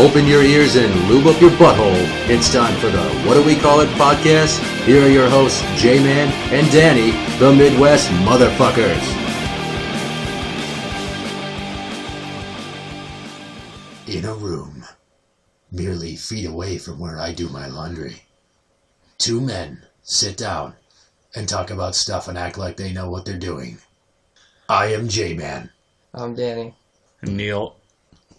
Open your ears and lube up your butthole. It's time for the What Do We Call It podcast. Here are your hosts, Jmann and Danny, the Midwest motherfuckers. In a room, merely feet away from where I do my laundry, two men sit down and talk about stuff and act like they know what they're doing. I am Jmann. I'm Danny. And Neil.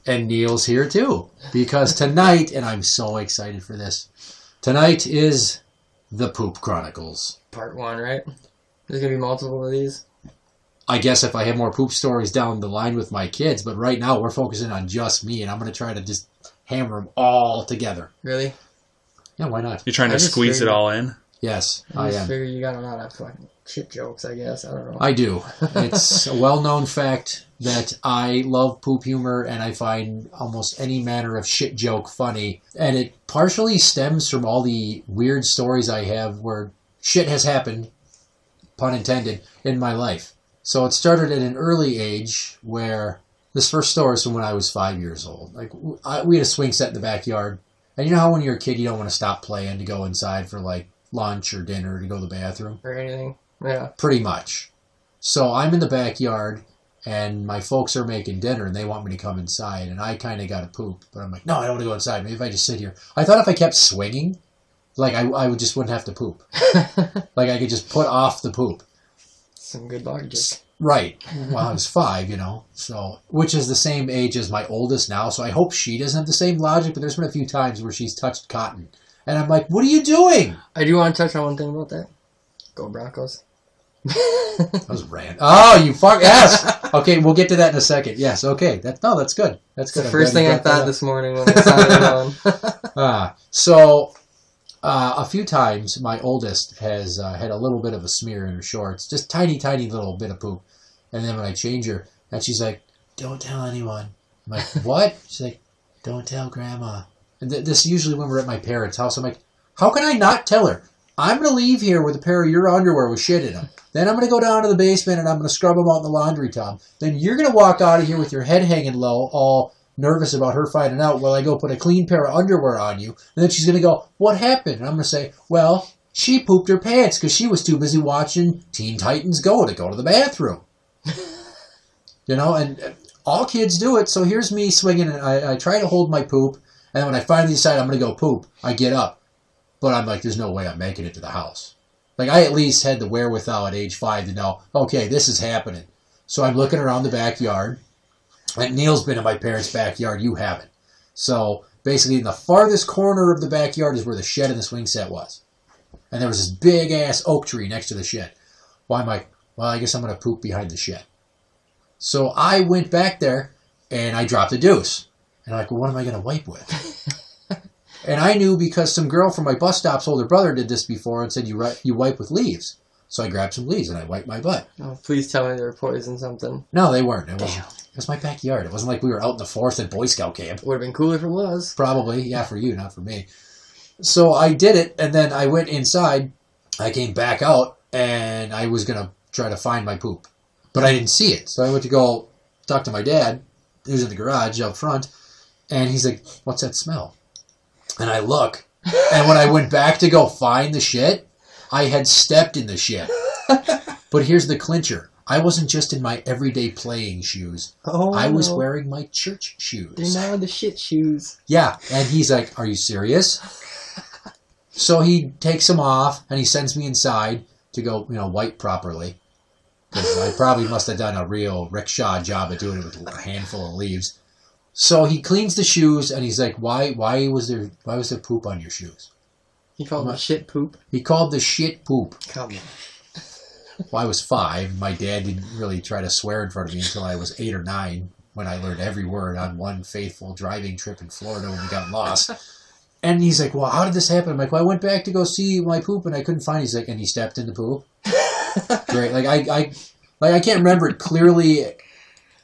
And Neil's here too, because tonight, and I'm so excited for this, tonight is the Poop Chronicles. Part 1, right? There's going to be multiple of these? I guess if I have more poop stories down the line with my kids, but right now we're focusing on just me, and I'm going to try to just hammer them all together. Really? Yeah, why not? You're trying to squeeze it all in? Yes, I am. figure you got a lot of fucking shit jokes, I guess. I don't know. I do. It's a well-known fact that I love poop humor, and I find almost any manner of shit joke funny. And it partially stems from all the weird stories I have where shit has happened, pun intended, in my life. So it started at an early age where this first story is from when I was 5 years old. We had a swing set in the backyard. And you know how when you're a kid you don't want to stop playing to go inside for lunch or dinner to go to the bathroom? Or anything. Yeah. Pretty much. So I'm in the backyard, and my folks are making dinner, and they want me to come inside, and I kind of got to poop. But I'm like, no, I don't want to go inside. Maybe if I just sit here. I thought if I kept swinging, I just wouldn't have to poop. I could just put off the poop. Some good logic. Right. Well, I was 5, so, which is the same age as my oldest now, so I hope she doesn't have the same logic, but there's been a few times where she's touched cotton. And I'm like, what are you doing? I do want to touch on one thing about that. Go Broncos. That was random. Oh, you fuck. Yes. Okay, we'll get to that in a second. Yes. Okay. That's good. That's good. The first thing I thought this morning when I saw it on. So, a few times my oldest has had a little bit of a smear in her shorts, just tiny, tiny little bit of poop. And then when I change her, and she's like, "Don't tell anyone." I'm like, "What?" She's like, "Don't tell Grandma." And this usually when we're at my parents' house. I'm like, "How can I not tell her? I'm going to leave here with a pair of your underwear with shit in them. Then I'm going to go down to the basement and I'm going to scrub them out in the laundry tub. Then you're going to walk out of here with your head hanging low, all nervous about her finding out while I go put a clean pair of underwear on you. And then she's going to go, what happened? And I'm going to say, well, she pooped her pants because she was too busy watching Teen Titans Go to the bathroom. And all kids do it. So here's me swinging, and I try to hold my poop. And then when I finally decide I'm going to go poop, I get up. But I'm like, there's no way I'm making it to the house. I at least had the wherewithal at age 5 to know, okay, this is happening. So I'm looking around the backyard. And Neil's been in my parents' backyard. You haven't. So basically in the farthest corner of the backyard is where the shed and the swing set was. And there was this big-ass oak tree next to the shed. Well, I'm like, well, I guess I'm going to poop behind the shed. So I went back there, and I dropped a deuce. And I'm like, well, what am I going to wipe with? And I knew because some girl from my bus stop's older brother did this before and said you wipe with leaves. So I grabbed some leaves and I wiped my butt. Oh, please tell me they were poison something. No, they weren't. It was my backyard. It wasn't like we were out in the forest at Boy Scout camp. Would have been cooler if it was. Probably. Yeah, for you, not for me. So I did it, and then I went inside. I came back out, and I was going to try to find my poop. But I didn't see it. So I went to go talk to my dad, who's in the garage out front, and he's like, what's that smell? And I look, and when I went back to go find the shit, I had stepped in the shit. But here's the clincher. I wasn't just in my everyday playing shoes. Oh, I was wearing my church shoes. They're now the shit shoes. Yeah, and he's like, are you serious? So he takes them off, and he sends me inside to go, wipe properly. Because I probably must have done a real rickshaw job at doing it with a handful of leaves. So he cleans the shoes, and he's like, why was there poop on your shoes? He called it shit poop? He called the shit poop. Come on. Well, I was 5. My dad didn't really try to swear in front of me until I was 8 or 9, when I learned every word on one faithful driving trip in Florida when we got lost. And he's like, well, how did this happen? I'm like, well, I went back to go see my poop, and I couldn't find it. He's like, and he stepped in the poop? Great. I can't remember it clearly,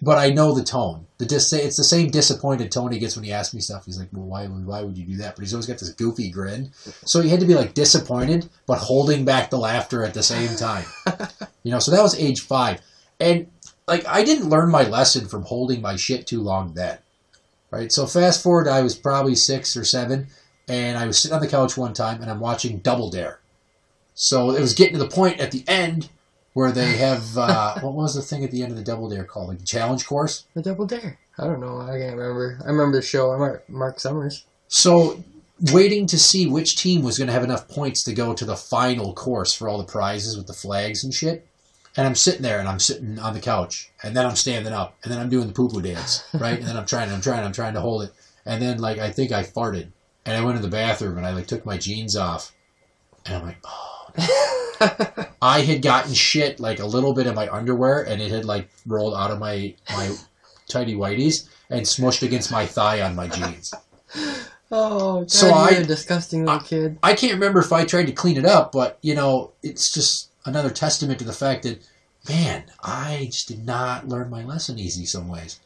but I know the tone. It's the same disappointed tone he gets when he asks me stuff. He's like, well, why would you do that? But he's always got this goofy grin. So he had to be disappointed, but holding back the laughter at the same time. So that was age 5. And I didn't learn my lesson from holding my shit too long then. Right? So fast forward, I was probably 6 or 7, and I was sitting on the couch one time, and I'm watching Double Dare. So it was getting to the point at the end where they have, what was the thing at the end of the Double Dare called? Like the challenge course? The Double Dare. I don't know. I can't remember. I remember the show. Mark Summers. So waiting to see which team was going to have enough points to go to the final course for all the prizes with the flags and shit. And I'm sitting there, and I'm sitting on the couch, and then I'm standing up, and then I'm doing the poo-poo dance, right? And then I'm trying to hold it. And then, like, I think I farted, and I went to the bathroom, and I, like, took my jeans off, and I'm like, oh, no. I had gotten shit, like, a little bit of my underwear, and it had, like, rolled out of my tighty whities and smushed against my thigh on my jeans. Oh, God, so you're a disgusting little kid. I can't remember if I tried to clean it up, but, you know, it's just another testament to the fact that, man, I just did not learn my lesson easy some ways.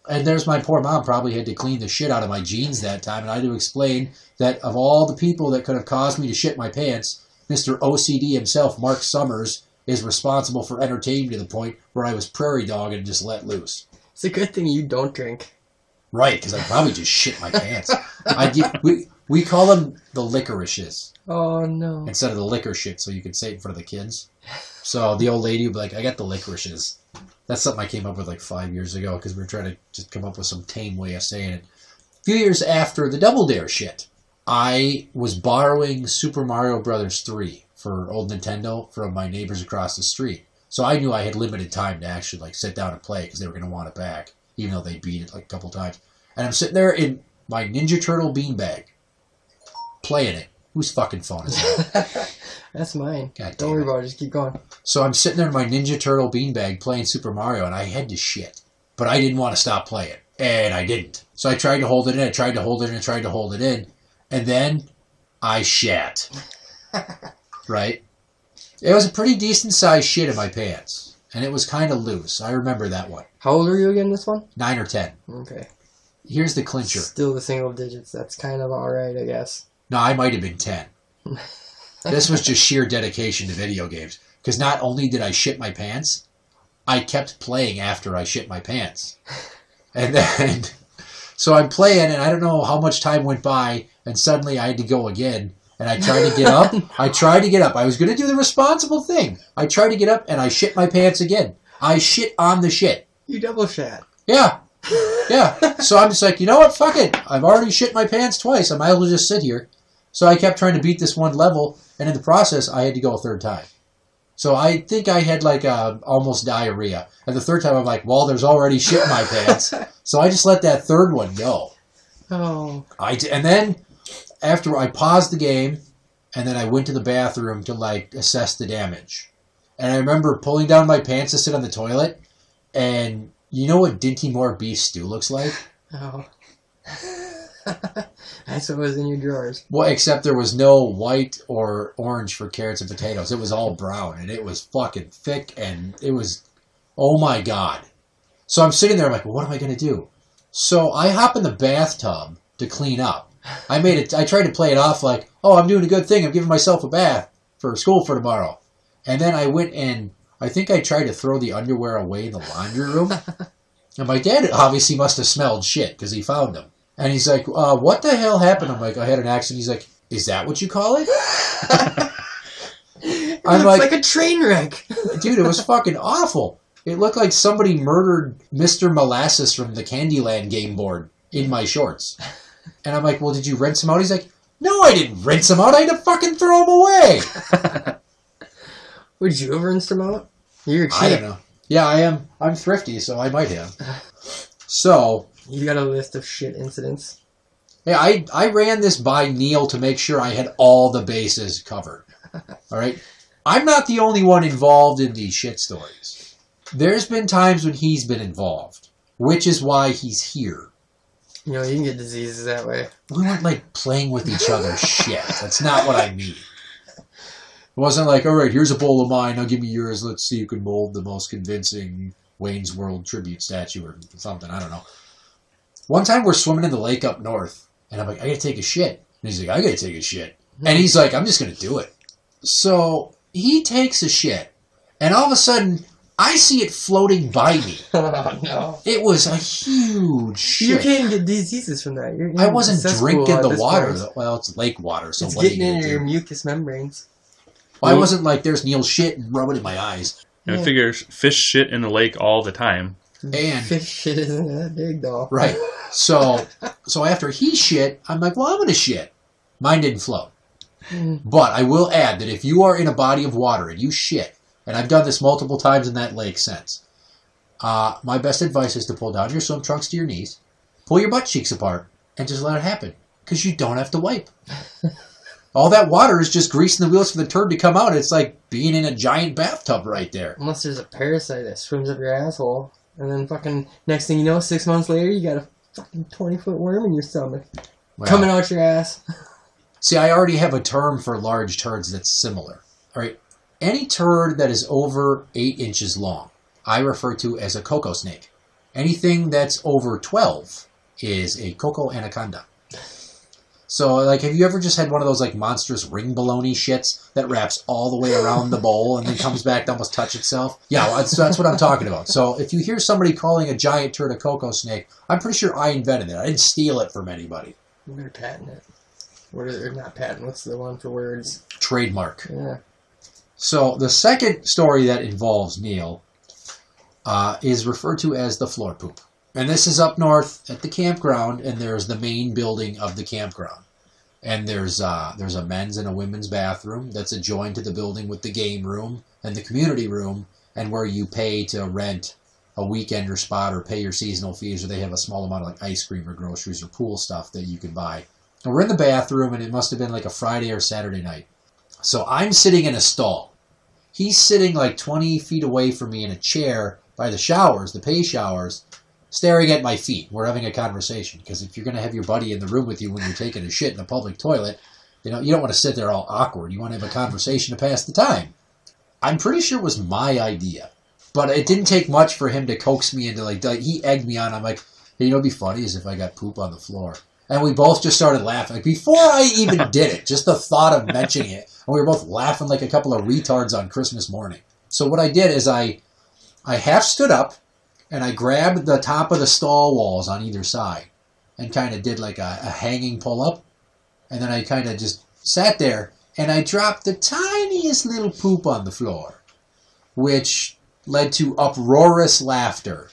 And there's my poor mom probably had to clean the shit out of my jeans that time, and I had to explain that of all the people that could have caused me to shit my pants, Mr. OCD himself, Mark Summers, is responsible for entertaining me to the point where I was prairie dog and just let loose. It's a good thing you don't drink. Right, because I probably just shit my pants. We call them the licorices. Oh, no. Instead of the liquor shit, so you could say it in front of the kids. So the old lady would be like, I got the licorices. That's something I came up with like 5 years ago because we were trying to just come up with some tame way of saying it. A few years after the Double Dare shit, I was borrowing Super Mario Bros. 3 for old Nintendo from my neighbors across the street. So I knew I had limited time to actually like sit down and play because they were going to want it back, even though they beat it like a couple times. And I'm sitting there in my Ninja Turtle beanbag, playing it. Whose fucking phone is that? That's mine. God Don't damn worry it. about it. Just keep going. So I'm sitting there in my Ninja Turtle beanbag playing Super Mario, and I had to shit. But I didn't want to stop playing, and I didn't. So I tried to hold it in, I tried to hold it in, I tried to hold it in, and then I shat. Right? It was a pretty decent sized shit in my pants, and it was kind of loose. I remember that one. How old are you again, this one? 9 or 10. Okay. Here's the clincher. Still the single digits. That's kind of alright, I guess. No, I might have been 10. This was just sheer dedication to video games. Because not only did I shit my pants, I kept playing after I shit my pants. And then, so I'm playing, and I don't know how much time went by, and suddenly I had to go again. And I tried to get up. I tried to get up. I was going to do the responsible thing. I tried to get up, and I shit my pants again. I shit on the shit. You double shat. Yeah. Yeah. So I'm just like, you know what? Fuck it. I've already shit my pants twice. I might as well just sit here. So I kept trying to beat this one level, and in the process, I had to go a third time. So I think I had like almost diarrhea. And the third time, I'm like, well, there's already shit in my pants. So I just let that third one go. Oh. And then after I paused the game, and then I went to the bathroom to like assess the damage. And I remember pulling down my pants to sit on the toilet, and you know what Dinty Moore beef stew looks like? Oh. That's what was in your drawers. Well, except there was no white or orange for carrots and potatoes. It was all brown, and it was fucking thick, and it was, oh my God. So I'm sitting there, I'm like, well, what am I going to do? So I hop in the bathtub to clean up. I tried to play it off like, oh, I'm doing a good thing. I'm giving myself a bath for school for tomorrow. And then I went and I think I tried to throw the underwear away in the laundry room. And my dad obviously must have smelled shit because he found them. And he's like, what the hell happened? I'm like, I had an accident. He's like, is that what you call it? It looks like a train wreck. Dude, it was fucking awful. It looked like somebody murdered Mr. Molasses from the Candyland game board in my shorts. And I'm like, well, did you rinse them out? He's like, no, I didn't rinse them out. I had to fucking throw them away. Would you have rinsed them out? You're cheap. I don't know. Yeah, I am. I'm thrifty, so I might have. So... You got a list of shit incidents? Yeah, I ran this by Neil to make sure I had all the bases covered. All right? I'm not the only one involved in these shit stories. There's been times when he's been involved, which is why he's here. You know, you can get diseases that way. We weren't, like, playing with each other's shit. That's not what I mean. It wasn't like, all right, here's a bowl of mine, now give me yours, let's see who can mold the most convincing Wayne's World tribute statue or something, I don't know. One time we're swimming in the lake up north, and I'm like, I gotta take a shit. And he's like, I gotta take a shit. And he's like, I'm just gonna do it. So he takes a shit, and all of a sudden, I see it floating by me. Oh, no. It was a huge shit. You can't get diseases from that. I wasn't drinking the water. Point. Well, it's lake water, so It's what are you getting gonna into do? your mucous membranes. Well, I wasn't like, there's Neil's shit and rub it in my eyes. And I figure fish shit in the lake all the time. And Fish shit isn't that big, though. right. So after he shit, I'm like, well, I'm going to shit. Mine didn't float. But I will add that if you are in a body of water and you shit, and I've done this multiple times in that lake since, my best advice is to pull down your swim trunks to your knees, pull your butt cheeks apart, and just let it happen. Because you don't have to wipe. All that water is just greasing the wheels for the turd to come out. It's like being in a giant bathtub right there. Unless there's a parasite that swims up your asshole. And then fucking, next thing you know, 6 months later, you got a fucking 20-foot worm in your stomach. Well, Coming out your ass. See, I already have a term for large turds that's similar. All right. Any turd that is over 8 inches long, I refer to as a coco snake. Anything that's over 12 is a coco anaconda. So, like, have you ever just had one of those, like, monstrous ring baloney shits that wraps all the way around the bowl and then comes back to almost touch itself? Yeah, well, that's what I'm talking about. So, if you hear somebody calling a giant turd a coco snake, I'm pretty sure I invented it. I didn't steal it from anybody. You better patent it. Or not patent, what's the one for words? Trademark. Yeah. So, the second story that involves Neil is referred to as the floor poop. And this is up north at the campground, and there's the main building of the campground. And there's a men's and a women's bathroom that's adjoined to the building with the game room and the community room, and where you pay to rent a weekender spot or pay your seasonal fees, or they have a small amount of like ice cream or groceries or pool stuff that you can buy. And we're in the bathroom, and it must have been like a Friday or Saturday night. So I'm sitting in a stall. He's sitting like 20 feet away from me in a chair by the showers, the pay showers, staring at my feet. We're having a conversation, because if you're going to have your buddy in the room with you when you're taking a shit in a public toilet, you don't want to sit there all awkward. You want to have a conversation to pass the time. I'm pretty sure it was my idea, but it didn't take much for him to coax me into, like he egged me on. I'm like, hey, what'd be funny is if I got poop on the floor. And we both just started laughing. Like, before I even did it, just the thought of mentioning it, and we were both laughing like a couple of retards on Christmas morning. So what I did is I half stood up, and I grabbed the top of the stall walls on either side and kind of did like a hanging pull-up. And then I kind of just sat there, and I dropped the tiniest little poop on the floor, which led to uproarious laughter.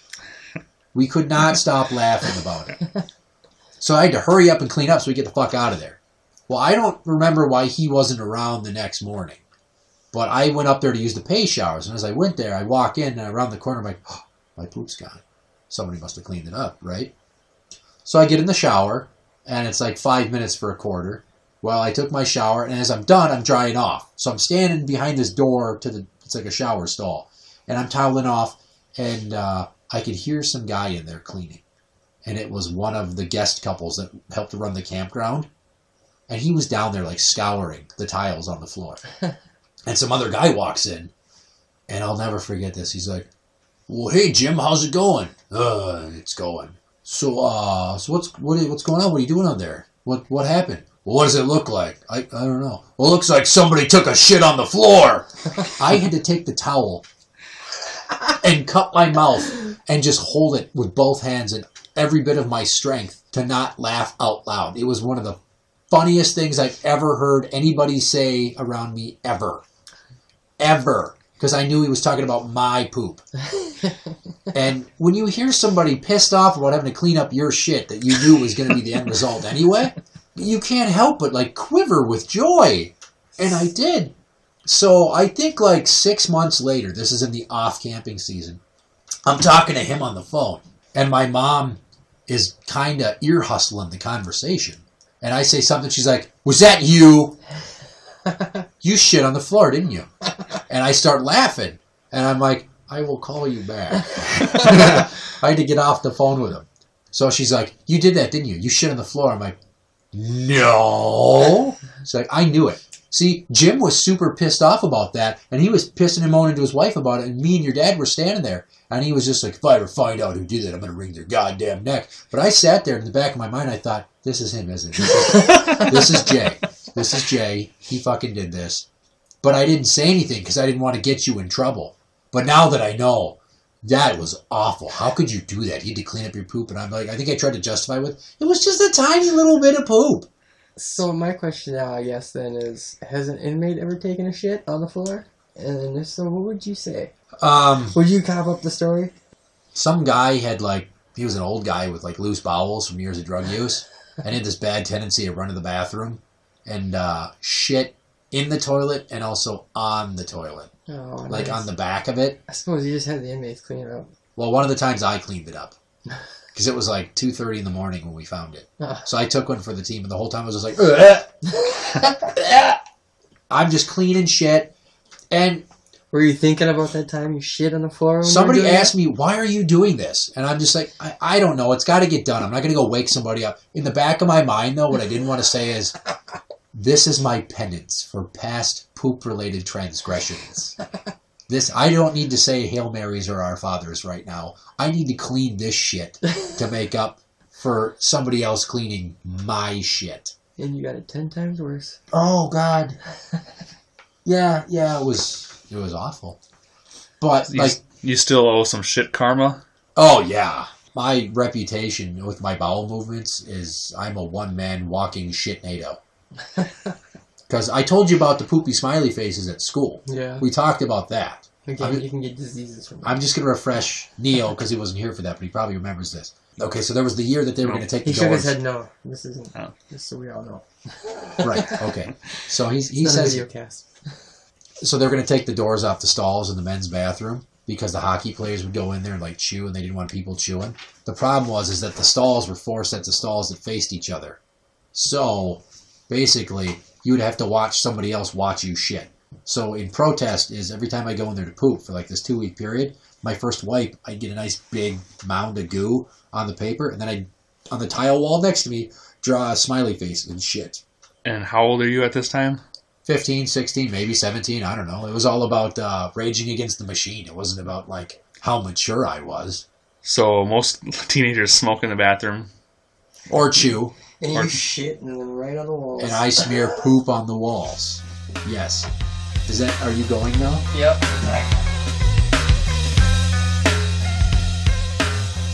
We could not stop laughing about it. So I had to hurry up and clean up so we get the fuck out of there. Well, I don't remember why he wasn't around the next morning, but I went up there to use the pay showers. And as I went there, I walk in, and around the corner, I'm like, oh, my poop's gone. Somebody must have cleaned it up, right? So I get in the shower, and it's like 5 minutes for a quarter. Well, I took my shower, and as I'm done, I'm drying off. So I'm standing behind this door it's like a shower stall, and I'm toweling off, and I could hear some guy in there cleaning. And it was one of the guest couples that helped to run the campground. And he was down there like scouring the tiles on the floor. And some other guy walks in, and I'll never forget this. He's like, well, hey, Jim, how's it going? It's going. So what's going on? What are you doing on there? What happened? Well, what does it look like? I don't know. Well, it looks like somebody took a shit on the floor. I had to take the towel and cup my mouth and just hold it with both hands and every bit of my strength to not laugh out loud. It was one of the funniest things I've ever heard anybody say around me ever. Ever. Because I knew he was talking about my poop. And when you hear somebody pissed off about having to clean up your shit that you knew was going to be the end result anyway, you can't help but like quiver with joy. And I did. So I think like 6 months later, this is in the off-camping season, I'm talking to him on the phone. And my mom is kind of ear hustling the conversation. And I say something, she's like, was that you? You shit on the floor, didn't you? And I start laughing. And I'm like, I will call you back. I had to get off the phone with him. So she's like, you did that, didn't you? You shit on the floor. I'm like, no. She's like, I knew it. See, Jim was super pissed off about that. And he was pissing and moaning to his wife about it. And me and your dad were standing there. And he was just like, if I ever find out who did it, I'm going to wring their goddamn neck. But I sat there in the back of my mind. I thought, this is him, isn't it? This is Jay. This is Jay. He fucking did this. But I didn't say anything because I didn't want to get you in trouble. But now that I know, that was awful. How could you do that? You had to clean up your poop. And I'm like, I think I tried to justify with, it was just a tiny little bit of poop. So my question now, I guess, then is, has an inmate ever taken a shit on the floor? And if so, what would you say? Would you cop up the story? Some guy had he was an old guy with loose bowels from years of drug use, and had this bad tendency to run to the bathroom and shit in the toilet and also on the toilet. Oh, nice. On the back of it. I suppose you just had the inmates clean it up. Well, one of the times I cleaned it up. Because it was 2:30 in the morning when we found it. So I took one for the team, and the whole time I was just like, I'm just cleaning shit. And were you thinking about that time you shit on the floor? Somebody asked me, why are you doing this? And I'm just like, I don't know. It's got to get done. I'm not going to go wake somebody up. In the back of my mind, though, what I didn't want to say is, this is my penance for past poop-related transgressions. I don't need to say Hail Marys or Our Fathers right now. I need to clean this shit to make up for somebody else cleaning my shit. And you got it 10 times worse. Oh, God. Yeah, it was awful. But, You still owe some shit karma? Oh, yeah. My reputation with my bowel movements is I'm a one-man walking shitnado. Because I told you about the poopy smiley faces at school. Yeah. We talked about that. Again, you can get diseases from that. I'm just going to refresh Neil, because he wasn't here for that, but he probably remembers this. Okay, so there was the year that they were going to take the doors. He shook his head no. This isn't. Oh. Just so we all know. Right, okay. So he it's says... Not a video cast. So they're going to take the doors off the stalls in the men's bathroom because the hockey players would go in there and chew, and they didn't want people chewing. The problem is that the stalls were 4 sets of stalls that faced each other. So basically, you would have to watch somebody else watch you shit. So in protest is every time I go in there to poop for this 2-week period, my first wipe, I'd get a nice big mound of goo on the paper, and then I'd, on the tile wall next to me, draw a smiley face and shit. And how old are you at this time? 15, 16, maybe 17, I don't know. It was all about raging against the machine. It wasn't about, how mature I was. So most teenagers smoke in the bathroom. Or chew. And you shit and then right on the walls. And I smear poop on the walls. Yes. Are you going now? Yep.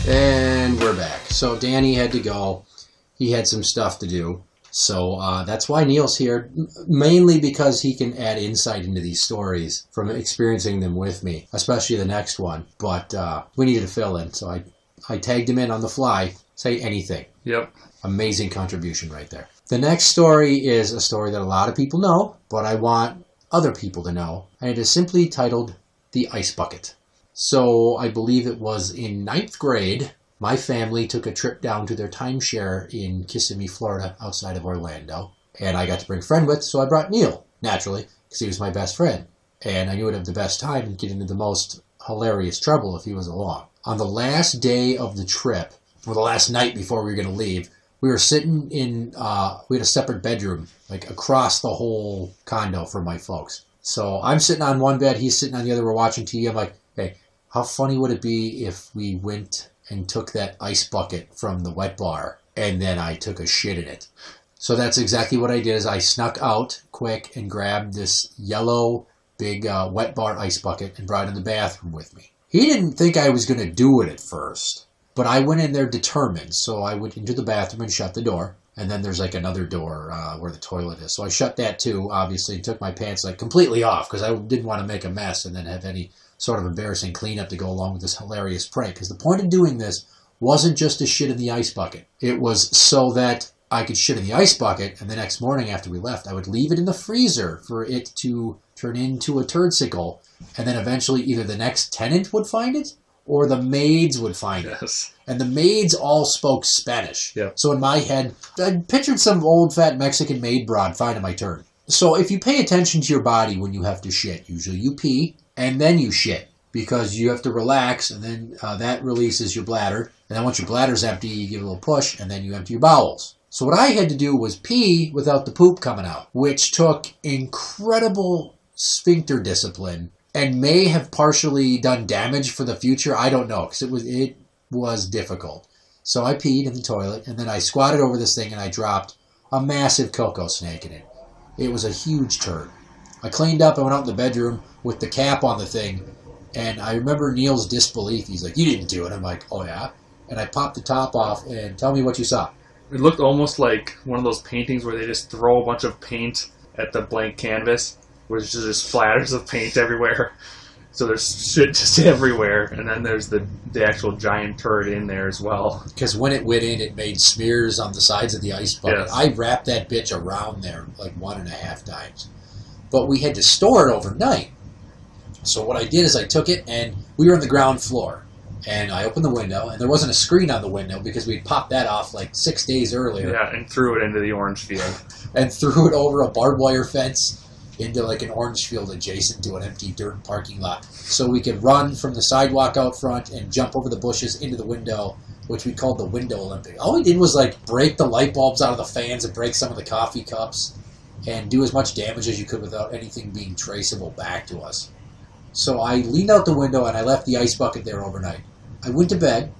And we're back. So Danny had to go. He had some stuff to do. So that's why Neil's here, mainly because he can add insight into these stories from experiencing them with me, especially the next one. But we needed to fill in, so I tagged him in on the fly. Say anything. Yep. Amazing contribution right there. The next story is a story that a lot of people know, but I want other people to know. And it is simply titled The Ice Bucket. So I believe it was in 9th grade. My family took a trip down to their timeshare in Kissimmee, Florida, outside of Orlando. And I got to bring a friend with, so I brought Neil, naturally, because he was my best friend. And I knew I'd have the best time and get into the most hilarious trouble if he was along. On the last day of the trip, or the last night before we were going to leave, we were sitting in, we had a separate bedroom, across the whole condo from my folks. So I'm sitting on one bed, he's sitting on the other, we're watching TV. I'm like, hey, how funny would it be if we went and took that ice bucket from the wet bar, and then I took a shit in it. So that's exactly what I did, is I snuck out quick and grabbed this yellow big wet bar ice bucket and brought it in the bathroom with me. He didn't think I was going to do it at first, but I went in there determined. So I went into the bathroom and shut the door, and then there's another door where the toilet is. So I shut that too, obviously, and took my pants completely off because I didn't want to make a mess and then have any sort of embarrassing cleanup to go along with this hilarious prank. Because the point of doing this wasn't just to shit in the ice bucket. It was so that I could shit in the ice bucket, and the next morning after we left, I would leave it in the freezer for it to turn into a turdsicle, and then eventually either the next tenant would find it, or the maids would find it. And the maids all spoke Spanish. Yep. So in my head, I pictured some old fat Mexican maid broad finding my turd. So if you pay attention to your body when you have to shit, usually you pee, and then you shit, because you have to relax, and then that releases your bladder. And then once your bladder's empty, you give it a little push, and then you empty your bowels. So what I had to do was pee without the poop coming out, which took incredible sphincter discipline and may have partially done damage for the future. I don't know, because it was difficult. So I peed in the toilet, and then I squatted over this thing, and I dropped a massive cocoa snake in it. It was a huge turd. I cleaned up and went out in the bedroom with the cap on the thing, And I remember Neil's disbelief. He's like, "You didn't do it." I'm like, "Oh, yeah?" And I popped the top off, and tell me what you saw. It looked almost like one of those paintings where they just throw a bunch of paint at the blank canvas, where there's just splatters of paint everywhere. So there's shit just everywhere, and then there's the actual giant turd in there as well. Because when it went in, it made smears on the sides of the ice bucket. Yes. I wrapped that bitch around there like 1.5 times. But we had to store it overnight. So what I did is I took it, and we were on the ground floor. And I opened the window, and there wasn't a screen on the window because we'd popped that off like 6 days earlier. Yeah, and threw it into the orange field. And threw it over a barbed wire fence into like an orange field adjacent to an empty dirt parking lot. So we could run from the sidewalk out front and jump over the bushes into the window, which we called the Window Olympic. All we did was like break the light bulbs out of the fans and break some of the coffee cups and do as much damage as you could without anything being traceable back to us. So I leaned out the window and I left the ice bucket there overnight. I went to bed.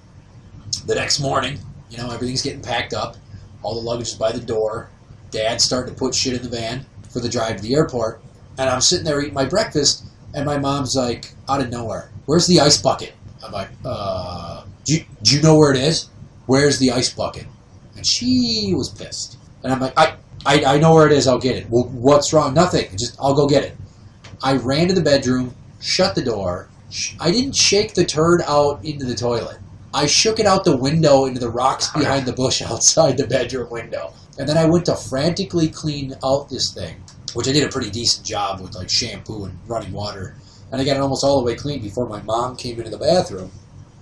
The next morning, you know, everything's getting packed up. All the luggage is by the door. Dad's starting to put shit in the van for the drive to the airport. And I'm sitting there eating my breakfast, and my mom's like, out of nowhere, "Where's the ice bucket?" I'm like, do you know where it is? Where's the ice bucket? And she was pissed. And I'm like, I know where it is, I'll get it. Well, what's wrong? Nothing. I'll go get it. I ran to the bedroom, shut the door. I didn't shake the turd out into the toilet. I shook it out the window into the rocks behind the bush outside the bedroom window. And then I went to frantically clean out this thing, which I did a pretty decent job with like shampoo and running water. And I got it almost all the way clean before my mom came into the bathroom.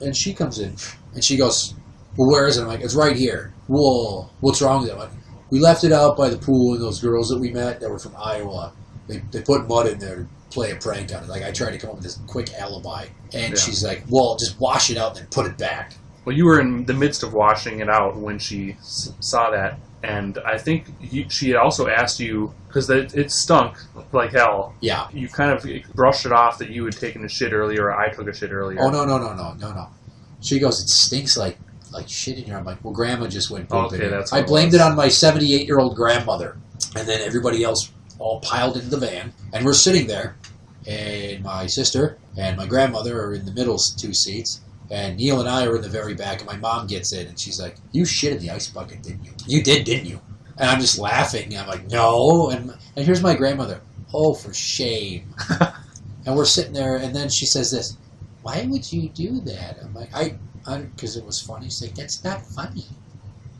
And she comes in and she goes, "Well, where is it?" I'm like, "It's right here." "Whoa, what's wrong with it?" I'm like, "We left it out by the pool, and those girls that we met that were from Iowa, they put mud in there to play a prank on it." Like, I tried to come up with this quick alibi. And she's like, "Well, just wash it out and then put it back." Well, you were in the midst of washing it out when she saw that. And I think she had also asked you, because it stunk like hell. Yeah. You kind of brushed it off that you had taken a shit earlier, or I took a shit earlier. Oh, no. She goes, "It stinks like shit in here." I'm like, "Well, Grandma just went pooping." Okay, that's I blamed it on my 78-year-old grandmother. And then everybody else all piled into the van. And we're sitting there. And my sister and my grandmother are in the middle 2 seats. And Neil and I are in the very back, and my mom gets in, and she's like, "You shit in the ice bucket, didn't you?" "You did, didn't you?" And I'm just laughing, and I'm like, "No." And here's my grandmother, "Oh, for shame." And we're sitting there, and then she says this, "Why would you do that?" I'm like, because it was funny. She's like, "That's not funny.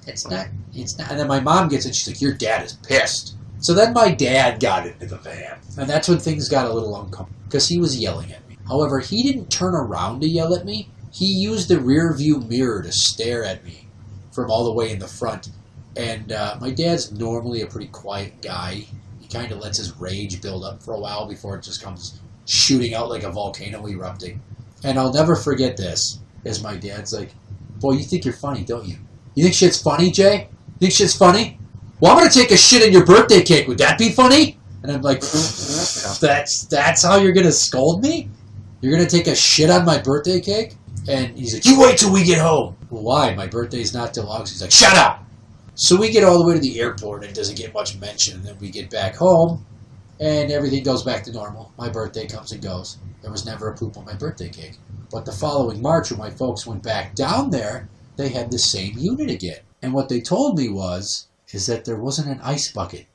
It's not. And then my mom gets in, she's like, "Your dad is pissed." So then my dad got into the van, and that's when things got a little uncomfortable, because he was yelling at me. However, he didn't turn around to yell at me. He used the rear view mirror to stare at me from all the way in the front. And my dad's normally a pretty quiet guy. He kind of lets his rage build up for a while before it just comes shooting out like a volcano erupting. And I'll never forget this, as my dad's like, "Boy, you think you're funny, don't you? You think shit's funny, Jay? You think shit's funny? Well, I'm going to take a shit in your birthday cake. Would that be funny?" And I'm like, that's how you're going to scold me? You're going to take a shit on my birthday cake? And he's like, "You wait till we get home." "Well, why? My birthday's not till August." He's like, "Shut up!" So we get all the way to the airport, and it doesn't get much mention. And then we get back home, and everything goes back to normal. My birthday comes and goes. There was never a poop on my birthday cake. But the following March, when my folks went back down there, they had the same unit again. And what they told me is that there wasn't an ice bucket.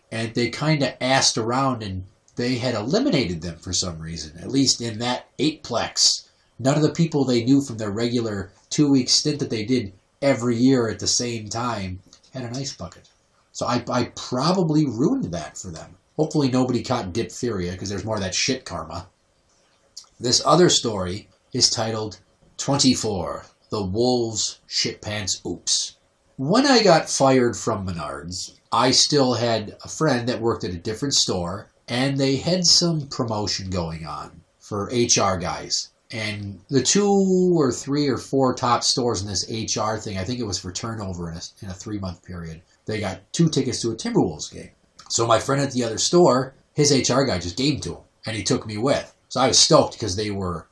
And they kind of asked around, and they had eliminated them for some reason, at least in that 8-plex. None of the people they knew from their regular 2-week stint that they did every year at the same time had an ice bucket. So I probably ruined that for them. Hopefully nobody caught diphtheria, because there's more of that shit karma. This other story is titled 24, The Wolves Shit Pants Oops. When I got fired from Menards, I still had a friend that worked at a different store, and they had some promotion going on for HR guys. And the 2 or 3 or 4 top stores in this HR thing, I think it was for turnover in a 3-month period, they got 2 tickets to a Timberwolves game. So my friend at the other store, his HR guy just gave them to him, and he took me with. So I was stoked because they were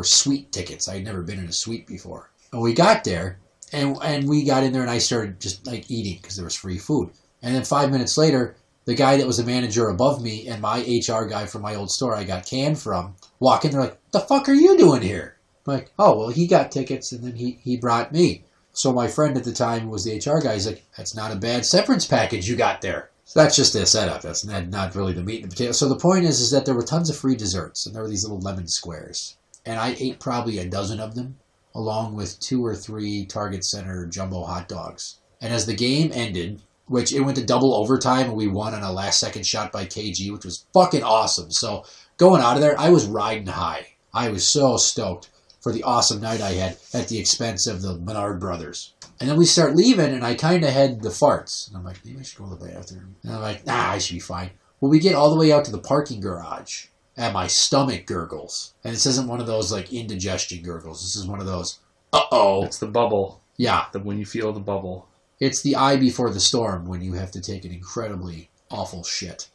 suite tickets. I had never been in a suite before. And we got there, and we got in there, and I started just like eating because there was free food. And then 5 minutes later, the guy that was the manager above me and my HR guy from my old store I got canned from walk in. They're like, "The fuck are you doing here?" I'm like, "Oh, well, he got tickets and then he brought me." So my friend at the time who was the HR guy, he's like, "That's not a bad severance package you got there." So that's just a setup. That's not really the meat and potatoes. So the point is that there were tons of free desserts and there were these little lemon squares. And I ate probably a dozen of them along with 2 or 3 Target Center jumbo hot dogs. And as the game ended, which it went to double overtime and we won on a last second shot by KG, which was fucking awesome. So going out of there, I was riding high. I was so stoked for the awesome night I had at the expense of the Menard brothers. And then we start leaving, and I kind of had the farts. And I'm like, maybe I should go to the bathroom. And I'm like, nah, I should be fine. Well, we get all the way out to the parking garage, and my stomach gurgles. And this isn't one of those, like, indigestion gurgles. This is one of those, uh-oh. It's the bubble. Yeah. When you feel the bubble. It's the eye before the storm when you have to take an incredibly awful shit.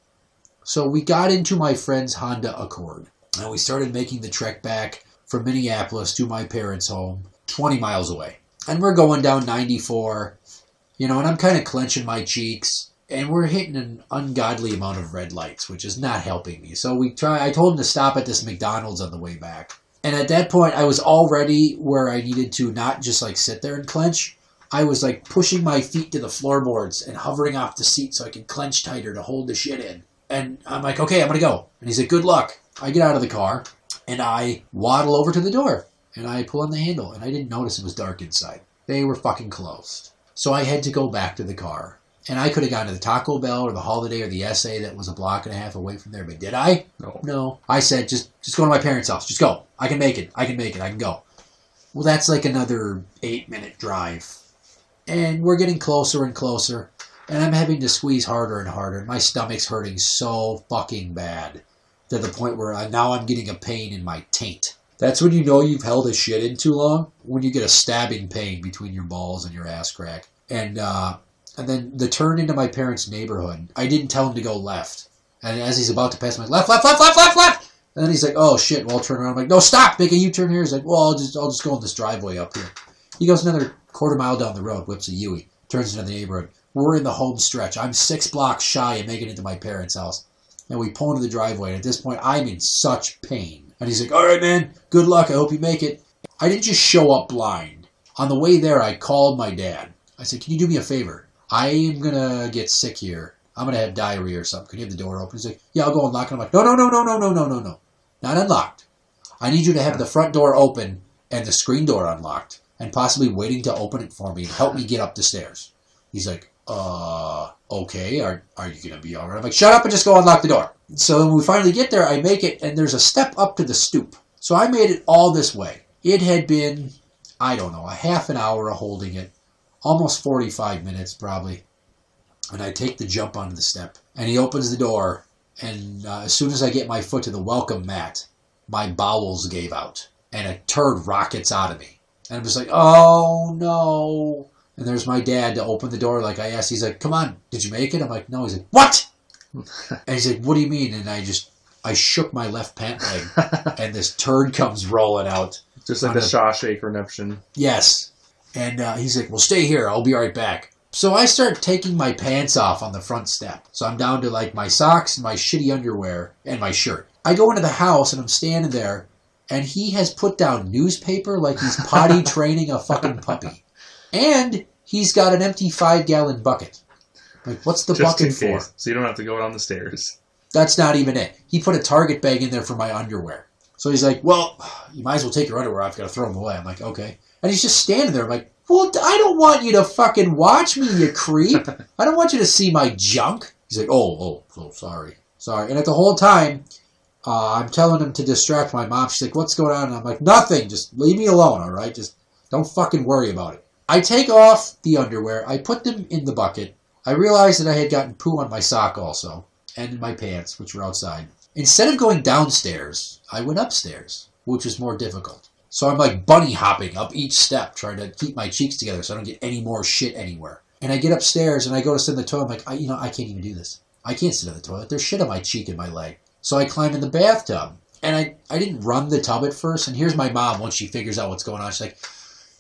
So we got into my friend's Honda Accord, and we started making the trek back from Minneapolis to my parents' home, 20 miles away. And we're going down 94, and I'm kind of clenching my cheeks, and we're hitting an ungodly amount of red lights, which is not helping me. So I told him to stop at this McDonald's on the way back. And at that point, I was already where I needed to not just like sit there and clench. I was like pushing my feet to the floorboards and hovering off the seat so I could clench tighter to hold the shit in. And I'm like, okay, I'm going to go. And he's like, good luck. I get out of the car and I waddle over to the door and I pull on the handle and I didn't notice it was dark inside. They were fucking closed. So I had to go back to the car. And I could have gone to the Taco Bell or the Holiday or the SA that was a block and a half away from there. But did I? No. I said, just go to my parents' house. Just go. I can make it. I can go. Well, that's like another 8-minute drive. And we're getting closer and closer. And I'm having to squeeze harder and harder. And my stomach's hurting so fucking bad. To the point where now I'm getting a pain in my taint. That's when you know you've held a shit in too long. When you get a stabbing pain between your balls and your ass crack. And then the turn into my parents' neighborhood, I didn't tell him to go left. And as he's about to pass, I'm like, left. And then he's like, oh shit, well, I'll turn around. I'm like, no, stop, make a U-turn here. He's like, well, I'll just go in this driveway up here. He goes another quarter mile down the road, whips a Yui, turns into the neighborhood. We're in the home stretch. I'm 6 blocks shy of making it to my parents' house. And we pull into the driveway. And at this point, I'm in such pain. And he's like, all right, man, good luck. I hope you make it. I didn't just show up blind. On the way there, I called my dad. I said, can you do me a favor? I am going to get sick here. I'm going to have diarrhea or something. Can you have the door open? He's like, yeah, I'll go unlock it. I'm like, no. Not unlocked. I need you to have the front door open and the screen door unlocked and possibly waiting to open it for me and help me get up the stairs. He's like, okay, are you going to be all right? I'm like, shut up and just go unlock the door. So when we finally get there, I make it and there's a step up to the stoop. So I made it all this way. It had been, I don't know, a half an hour of holding it. Almost 45 minutes, probably. And I take the jump onto the step. And he opens the door. And as soon as I get my foot to the welcome mat, my bowels gave out. And a turd rockets out of me. And I'm just like, oh, no. And there's my dad to open the door like I asked. He's like, come on, did you make it? I'm like, no. He's like, what? And he's like, what do you mean? And I shook my left pant leg. And this turd comes rolling out. Just like the Shawshank Redemption. Yes. And he's like, well, stay here. I'll be right back. So I start taking my pants off on the front step. So I'm down to like my socks and my shitty underwear and my shirt. I go into the house and I'm standing there and he has put down newspaper like he's potty training a fucking puppy. And he's got an empty 5-gallon bucket. Like, what's the bucket for? So you don't have to go down the stairs. That's not even it. He put a Target bag in there for my underwear. So he's like, well, you might as well take your underwear. I've got to throw them away. I'm like, okay. And he's just standing there. I'm like, well, I don't want you to fucking watch me, you creep. I don't want you to see my junk. He's like, oh, sorry. And at the whole time, I'm telling him to distract my mom. She's like, what's going on? And I'm like, nothing. Just leave me alone, all right? Just don't fucking worry about it. I take off the underwear. I put them in the bucket. I realized that I had gotten poo on my sock also, and in my pants, which were outside. Instead of going downstairs, I went upstairs, which was more difficult. So I'm like bunny hopping up each step, trying to keep my cheeks together so I don't get any more shit anywhere. And I get upstairs and I go to sit in the toilet. I'm like, I can't even do this. I can't sit in the toilet. There's shit on my cheek and my leg. So I climb in the bathtub. And I didn't run the tub at first. And here's my mom once she figures out what's going on. She's like,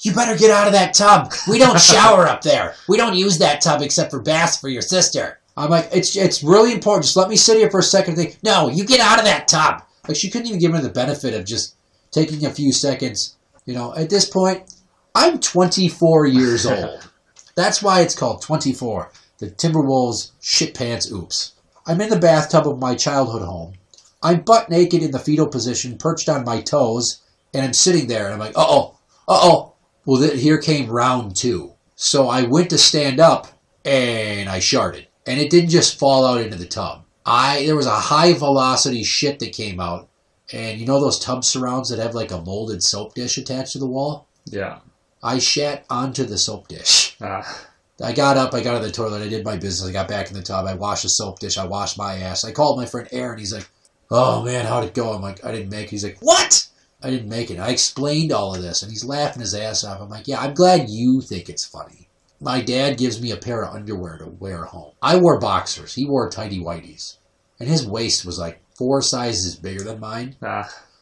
you better get out of that tub. We don't shower up there. We don't use that tub except for baths for your sister. I'm like, it's really important. Just let me sit here for a second and think, no, you get out of that tub. Like, she couldn't even give me the benefit of just taking a few seconds. You know, at this point, I'm 24 years old. That's why it's called 24. The Timberwolves shit pants oops. I'm in the bathtub of my childhood home. I'm butt naked in the fetal position, perched on my toes, and I'm sitting there, and I'm like, uh-oh. Well, here came round 2. So I went to stand up, and I sharted. And it didn't just fall out into the tub. There was a high velocity shit that came out. And you know those tub surrounds that have like a molded soap dish attached to the wall? Yeah. I shat onto the soap dish. I got up, I got out of the toilet, I did my business, I got back in the tub, I washed the soap dish, I washed my ass. I called my friend Aaron, he's like, oh man, how'd it go? I'm like, I didn't make it. He's like, what? I didn't make it. I explained all of this, and he's laughing his ass off. I'm like, yeah, I'm glad you think it's funny. My dad gives me a pair of underwear to wear home. I wore boxers. He wore tighty whities. And his waist was like 4 sizes bigger than mine.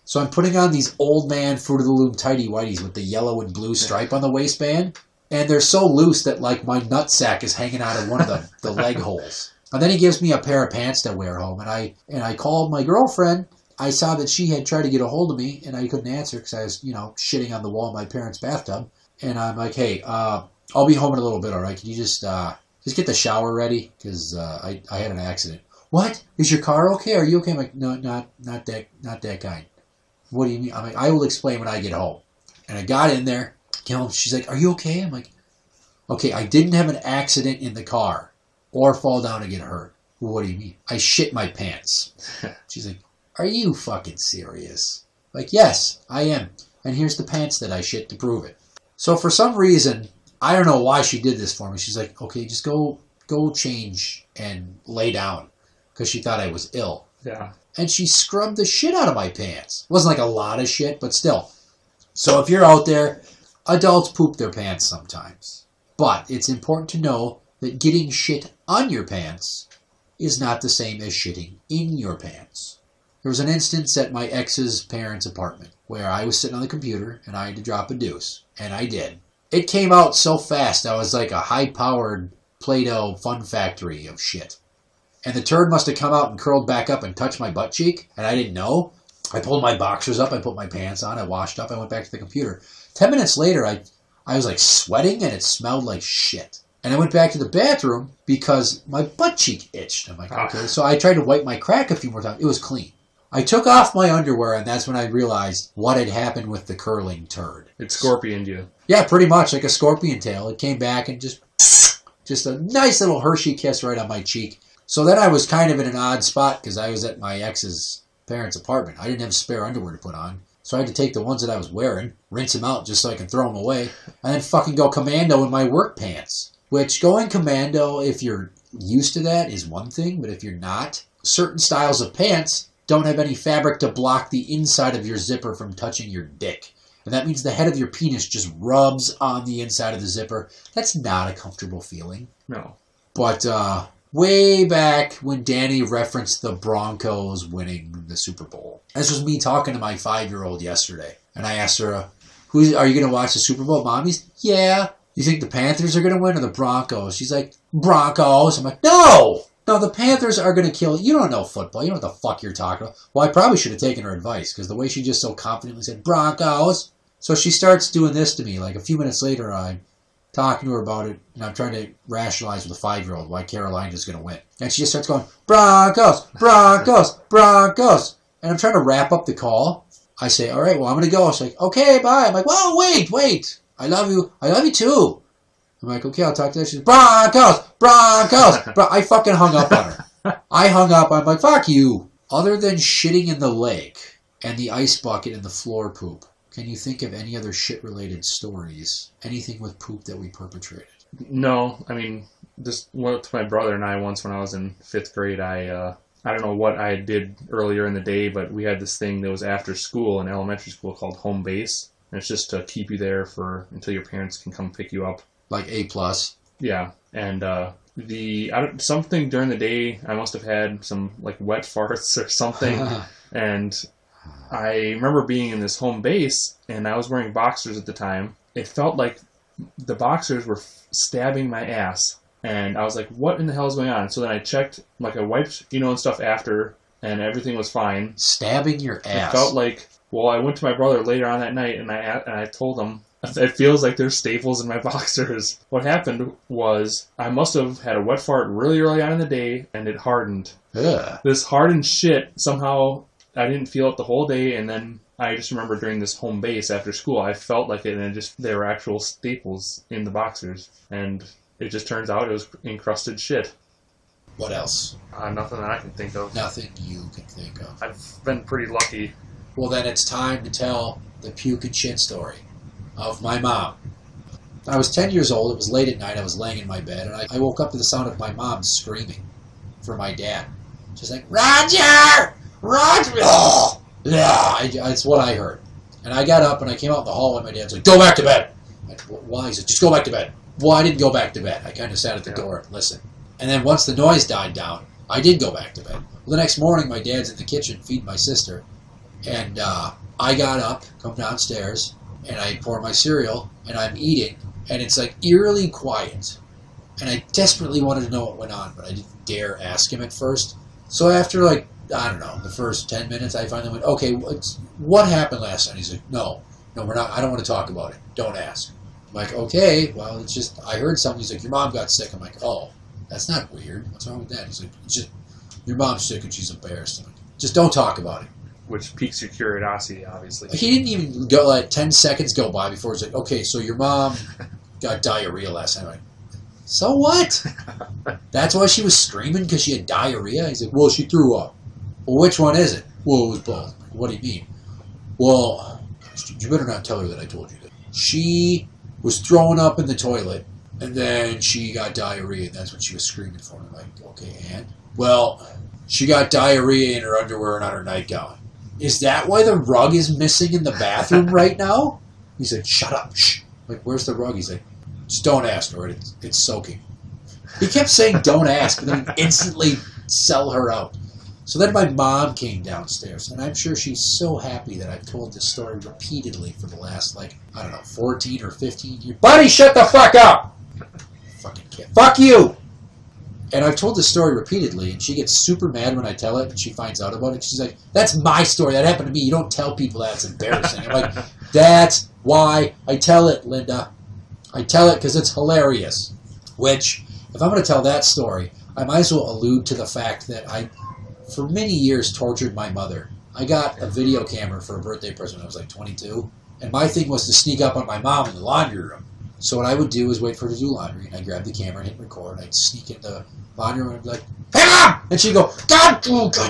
So I'm putting on these old man Fruit of the Loom tighty whities with the yellow and blue stripe on the waistband. And they're so loose that like my nutsack is hanging out of one of the leg holes. And then he gives me a pair of pants to wear home. And I called my girlfriend. I saw that she had tried to get a hold of me, and I couldn't answer because I was, shitting on the wall in my parents' bathtub. And I'm like, hey, I'll be home in a little bit, all right? Can you just get the shower ready? Because I had an accident. What? Is your car okay? Are you okay? I'm like, no, not that kind. What do you mean? I'm like, I will explain when I get home. And I got in there. She's like, are you okay? I'm like, okay, I didn't have an accident in the car or fall down and get hurt. Well, what do you mean? I shit my pants. She's like, are you fucking serious? Like, yes, I am. And here's the pants that I shit to prove it. So for some reason, I don't know why she did this for me. She's like, okay, just go change and lay down. Because she thought I was ill. Yeah. And she scrubbed the shit out of my pants. It wasn't like a lot of shit, but still. So if you're out there, adults poop their pants sometimes. But it's important to know that getting shit on your pants is not the same as shitting in your pants. There was an instance at my ex's parents' apartment where I was sitting on the computer and I had to drop a deuce. And I did. It came out so fast I was like a high-powered Play-Doh fun factory of shit. And the turd must have come out and curled back up and touched my butt cheek, and I didn't know. I pulled my boxers up, I put my pants on, I washed up, I went back to the computer. 10 minutes later, I was like sweating and it smelled like shit. And I went back to the bathroom because my butt cheek itched. I'm like, okay. So I tried to wipe my crack a few more times. It was clean. I took off my underwear, and that's when I realized what had happened with the curling turd. It scorpioned you. Yeah, pretty much like a scorpion tail. It came back and just a nice little Hershey kiss right on my cheek. So then I was kind of in an odd spot because I was at my ex's parents' apartment. I didn't have spare underwear to put on. So I had to take the ones that I was wearing, rinse them out just so I can throw them away, and then fucking go commando in my work pants. Which, going commando, if you're used to that, is one thing, but if you're not, certain styles of pants don't have any fabric to block the inside of your zipper from touching your dick. And that means the head of your penis just rubs on the inside of the zipper. That's not a comfortable feeling. No. But, way back when Danny referenced the Broncos winning the Super Bowl. This was me talking to my 5-year-old yesterday. And I asked her, are you going to watch the Super Bowl, Mommy's? Yeah. You think the Panthers are going to win or the Broncos? She's like, Broncos. I'm like, no, the Panthers are going to kill you. You don't know football. You know what the fuck you're talking about. Well, I probably should have taken her advice because the way she just so confidently said, Broncos. So she starts doing this to me. Like a few minutes later, I'm talking to her about it, and I'm trying to rationalize with a 5-year-old why Carolina's going to win. And she just starts going, Broncos, Broncos, Broncos. And I'm trying to wrap up the call. I say, all right, well, I'm going to go. She's like, okay, bye. I'm like, whoa, wait. I love you. I love you too. I'm like, okay, I'll talk to her. She's Broncos. I fucking hung up on her. I hung up. I'm like, fuck you. Other than shitting in the lake and the ice bucket and the floor poop, can you think of any other shit-related stories? Anything with poop that we perpetrated? No. I mean, just went to my brother and I once when I was in 5th grade. I don't know what I did earlier in the day, but we had this thing that was after school in elementary school called home base. And it's just to keep you there until your parents can come pick you up. Like A+. Yeah. And something during the day, I must have had some like wet farts or something. And I remember being in this home base, and I was wearing boxers at the time. It felt like the boxers were stabbing my ass. And I was like, what in the hell is going on? So then I checked, like I wiped, and stuff after, and everything was fine. Stabbing your ass. It felt like, I went to my brother later on that night, and I told him, it feels like there's staples in my boxers. What happened was, I must have had a wet fart really early on in the day, and it hardened. Ugh. This hardened shit, somehow, I didn't feel it the whole day, and then I just remember during this home base after school, I felt like it, and there were actual staples in the boxers. And it just turns out it was encrusted shit. What else? Nothing that I can think of. Nothing you can think of. I've been pretty lucky. Well, then it's time to tell the puke and shit story of my mom. I was 10 years old. It was late at night. I was laying in my bed, and I woke up to the sound of my mom screaming for my dad. She's like, Roger! Roger! Oh! Yeah, it's what I heard. And I got up, and I came out in the hall, and my dad's like, go back to bed! I'm like, why? He's like, just go back to bed. Well, I didn't go back to bed. I kind of sat at the door and listened. And then once the noise died down, I did go back to bed. Well, the next morning, my dad's in the kitchen feeding my sister. And I got up, come downstairs, and I pour my cereal, and I'm eating. And it's like eerily quiet. And I desperately wanted to know what went on, but I didn't dare ask him at first. So after, like, I don't know, the first 10 minutes, I finally went, okay, what happened last night? He's like, no, we're not. I don't want to talk about it. Don't ask. I'm like, okay, well, it's just, I heard something. He's like, your mom got sick. I'm like, oh, that's not weird. What's wrong with that? He's like, it's just, your mom's sick and she's embarrassed. I'm like, just don't talk about it. Which piques your curiosity, obviously. He didn't even go, like, 10 seconds go by before he's like, okay, so your mom got diarrhea last night. I'm like, so what? That's why she was screaming, because she had diarrhea? He's like, well, she threw up. Well, which one is it? Well, it was both. I'm like, what do you mean? Well, you better not tell her that I told you that. She was throwing up in the toilet, and then she got diarrhea, and that's what she was screaming for. I'm like, okay, and? Well, she got diarrhea in her underwear and on her nightgown. Is that why the rug is missing in the bathroom right now? He said, shut up, shh. I'm like, where's the rug? He's like, just don't ask her, it's soaking. He kept saying don't ask, but then he'd instantly sell her out. So then my mom came downstairs, and I'm sure she's so happy that I've told this story repeatedly for the last, 14 or 15 years. Buddy, shut the fuck up! Fucking kid. Fuck you! And I've told this story repeatedly, and she gets super mad when I tell it, and she finds out about it. She's like, that's my story. That happened to me. You don't tell people that. It's embarrassing. I'm like, that's why I tell it, Linda. I tell it because it's hilarious. Which, if I'm going to tell that story, I might as well allude to the fact that I, for many years, tortured my mother. I got a video camera for a birthday present when I was like 22, and my thing was to sneak up on my mom in the laundry room. So what I would do is wait for her to do laundry, and I'd grab the camera and hit record, and I'd sneak into the laundry room and be like, hey, Mom! And she'd go, God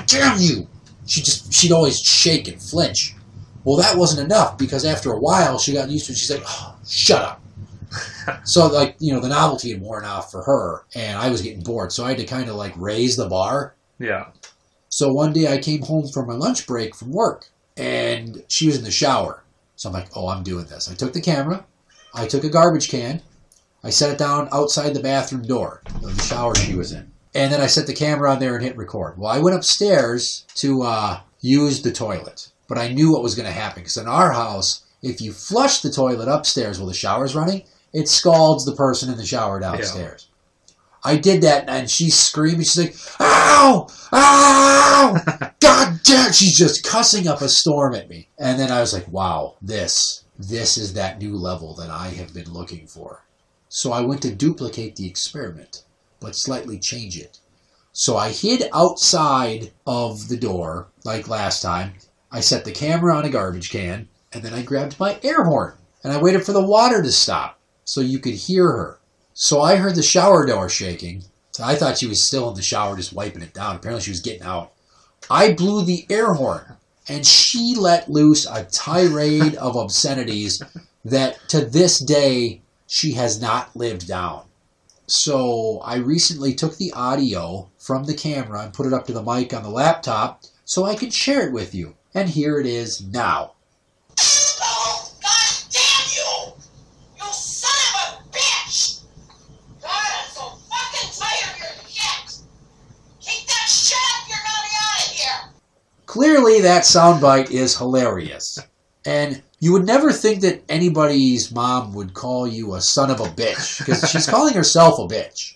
damn you! She'd always shake and flinch. Well, that wasn't enough, because after a while, she got used to it. She's like, oh, shut up. So, the novelty had worn off for her, and I was getting bored, so I had to kind of, raise the bar. Yeah. So one day I came home from my lunch break from work, and she was in the shower. So I'm like, oh, I'm doing this. I took the camera, I took a garbage can, I set it down outside the bathroom door, the shower she was in. And then I set the camera on there and hit record. Well, I went upstairs to use the toilet, but I knew what was going to happen, because in our house, if you flush the toilet upstairs while the shower's running, it scalds the person in the shower downstairs. Yeah. I did that, and she's screaming. She's like, ow! Ow! God damn! She's just cussing up a storm at me. And then I was like, wow, this is that new level that I have been looking for. So I went to duplicate the experiment, but slightly change it. So I hid outside of the door, like last time. I set the camera on a garbage can, and then I grabbed my air horn, and I waited for the water to stop so you could hear her. So I heard the shower door shaking. So I thought she was still in the shower just wiping it down. Apparently she was getting out. I blew the air horn, and she let loose a tirade of obscenities that to this day she has not lived down. So I recently took the audio from the camera and put it up to the mic on the laptop so I could share it with you. And here it is now. Oh, God damn you! You son of a bitch! God, I'm so fucking tired of your shit! Keep that shit up, you're gonna be out of here! Clearly that soundbite is hilarious. And you would never think that anybody's mom would call you a son of a bitch, because she's calling herself a bitch.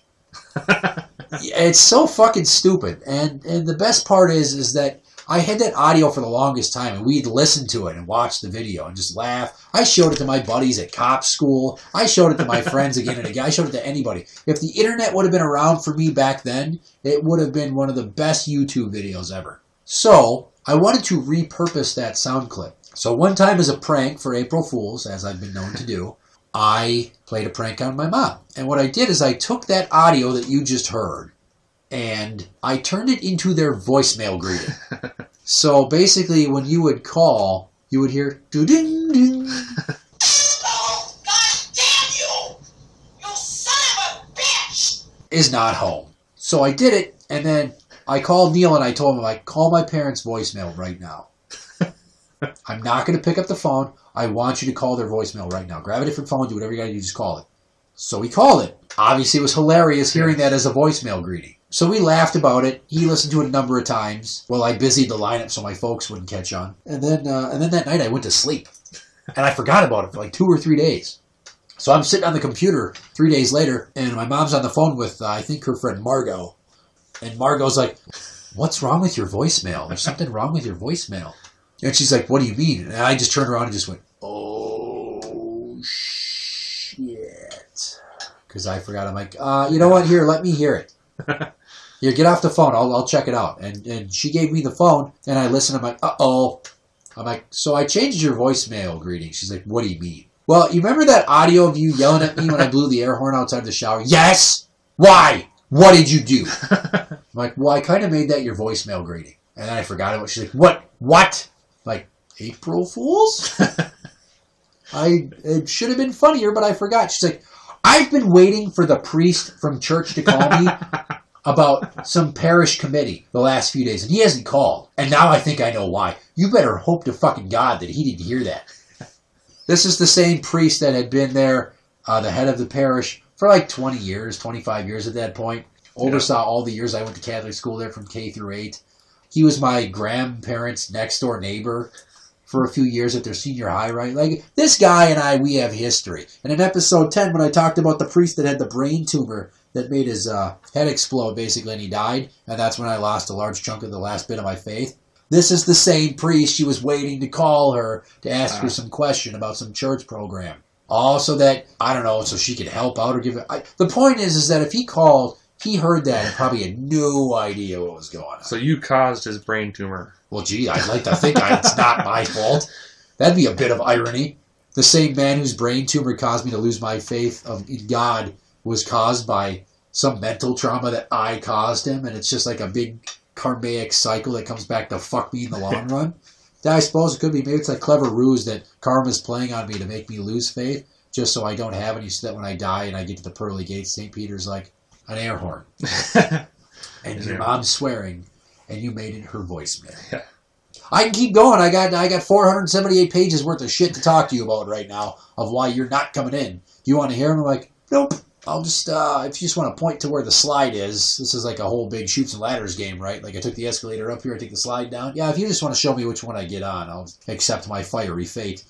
It's so fucking stupid. And the best part is that I had that audio for the longest time, and we'd listen to it and watch the video and just laugh. I showed it to my buddies at cop school. I showed it to my friends again and again. I showed it to anybody. If the internet would have been around for me back then, it would have been one of the best YouTube videos ever. So I wanted to repurpose that sound clip. So one time as a prank for April Fools, as I've been known to do, I played a prank on my mom. And what I did is I took that audio that you just heard and I turned it into their voicemail greeting. So basically when you would call, you would hear doo-ding-ding. Oh, God damn you! You son of a bitch! Is not home. So I did it, and then I called Neil and I told him, like, call my parents' voicemail right now. I'm not going to pick up the phone. I want you to call their voicemail right now. Grab a different phone, do whatever you got to do, just call it. So we called it. Obviously, it was hilarious hearing that as a voicemail greeting. So we laughed about it. He listened to it a number of times. Well, I busied the lineup so my folks wouldn't catch on. And then that night I went to sleep. And I forgot about it for like 2 or 3 days. So I'm sitting on the computer 3 days later, and my mom's on the phone with, I think, her friend Margot. And Margot's like, what's wrong with your voicemail? There's something wrong with your voicemail. And she's like, what do you mean? And I just turned around and just went, oh, shit. Because I forgot. I'm like, you know what? Here, let me hear it. Here, get off the phone. I'll check it out. And she gave me the phone, and I listened. I'm like, uh-oh. I'm like, so I changed your voicemail greeting. She's like, what do you mean? Well, you remember that audio of you yelling at me when I blew the air horn outside the shower? Yes! Why? What did you do? I'm like, well, I kind of made that your voicemail greeting. And then I forgot it. She's like, what? What? I'm like, April Fools? It should have been funnier, but I forgot. She's like, I've been waiting for the priest from church to call me about some parish committee the last few days, and he hasn't called. And now I think I know why. You better hope to fucking God that he didn't hear that. This is the same priest that had been there, the head of the parish, for like 20 years, 25 years at that point. Oversaw all the years I went to Catholic school there from K through 8. He was my grandparents' next door neighbor for a few years at their senior high, right? Like, this guy and I, we have history. And in episode 10, when I talked about the priest that had the brain tumor that made his head explode, basically, and he died, and that's when I lost a large chunk of the last bit of my faith. This is the same priest. She was waiting to call her to ask her some question about some church program. Also that, I don't know, so she could help out or give it. The point is that if he called, he heard that and probably had no idea what was going on. So you caused his brain tumor. Well, gee, I'd like to think it's not my fault. That'd be a bit of irony. The same man whose brain tumor caused me to lose my faith in God was caused by some mental trauma that I caused him, and it's just like a big karmic cycle that comes back to fuck me in the long run. I suppose it could be. Maybe it's a clever ruse that karma's playing on me to make me lose faith, just so I don't have any, so that when I die and I get to the pearly gates, St. Peter's like an air horn. And your mom's swearing, and you made it her voicemail. Yeah. I can keep going. I got 478 pages worth of shit to talk to you about right now of why you're not coming in. Do you want to hear them? I'm like, nope. I'll just, if you just want to point to where the slide is, this is like a whole big chutes and ladders game, right? Like I took the escalator up here, I take the slide down. Yeah, if you just want to show me which one I get on, I'll accept my fiery fate.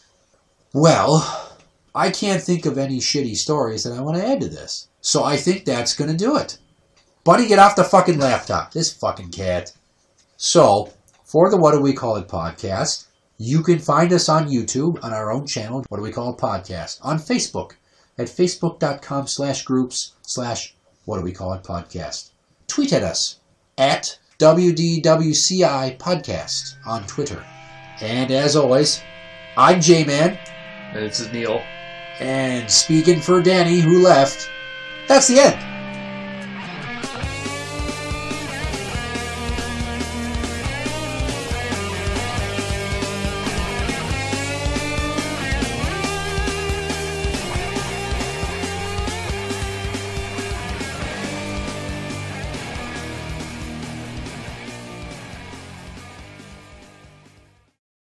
Well, I can't think of any shitty stories that I want to add to this. So I think that's going to do it. Buddy, get off the fucking laptop. This fucking cat. So, for the What Do We Call It podcast, you can find us on YouTube, on our own channel, What Do We Call It podcast, on Facebook, at facebook.com/groups/What Do We Call It podcast. Tweet at us, at WDWCI podcast on Twitter. And as always, I'm Jmann. And this is Neil. And speaking for Danny, who left, that's the end.